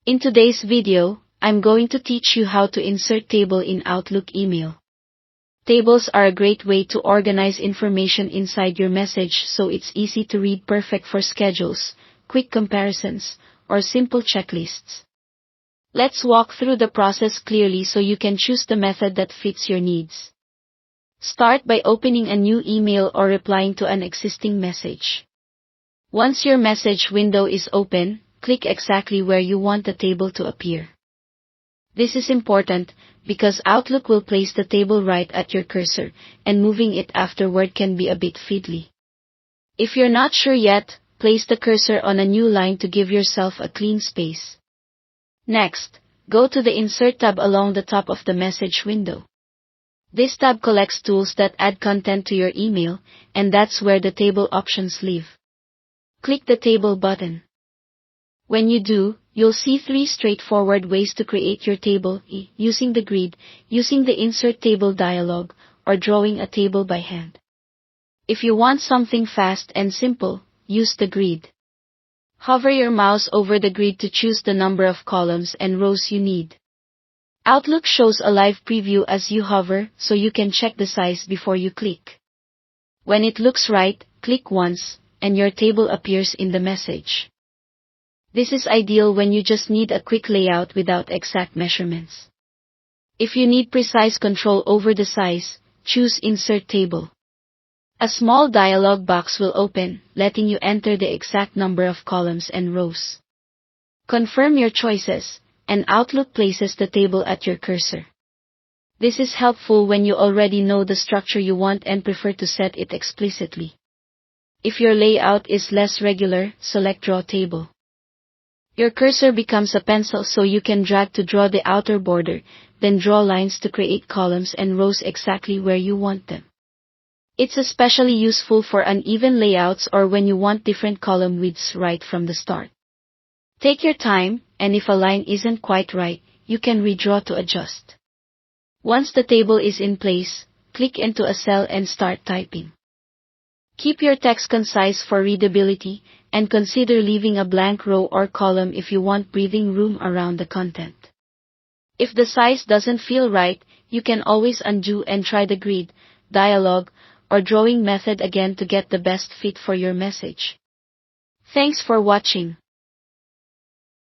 In today's video, I'm going to teach you how to insert table in Outlook email. Tables are a great way to organize information inside your message so it's easy to read, perfect for schedules, quick comparisons, or simple checklists. Let's walk through the process clearly so you can choose the method that fits your needs. Start by opening a new email or replying to an existing message. Once your message window is open, click exactly where you want the table to appear. This is important because Outlook will place the table right at your cursor, and moving it afterward can be a bit fiddly. If you're not sure yet, place the cursor on a new line to give yourself a clean space. Next, go to the Insert tab along the top of the message window. This tab collects tools that add content to your email, and that's where the table options live. Click the Table button. When you do, you'll see 3 straightforward ways to create your table: using the grid, using the Insert Table dialog, or drawing a table by hand. If you want something fast and simple, use the grid. Hover your mouse over the grid to choose the number of columns and rows you need. Outlook shows a live preview as you hover, so you can check the size before you click. When it looks right, click once, and your table appears in the message. This is ideal when you just need a quick layout without exact measurements. If you need precise control over the size, choose Insert Table. A small dialog box will open, letting you enter the exact number of columns and rows. Confirm your choices, and Outlook places the table at your cursor. This is helpful when you already know the structure you want and prefer to set it explicitly. If your layout is less regular, select Draw Table. Your cursor becomes a pencil so you can drag to draw the outer border, then draw lines to create columns and rows exactly where you want them. It's especially useful for uneven layouts or when you want different column widths right from the start. Take your time, and if a line isn't quite right, you can redraw to adjust. Once the table is in place, click into a cell and start typing. Keep your text concise for readability, and consider leaving a blank row or column if you want breathing room around the content. If the size doesn't feel right, you can always undo and try the grid, dialog, or drawing method again to get the best fit for your message. Thanks for watching.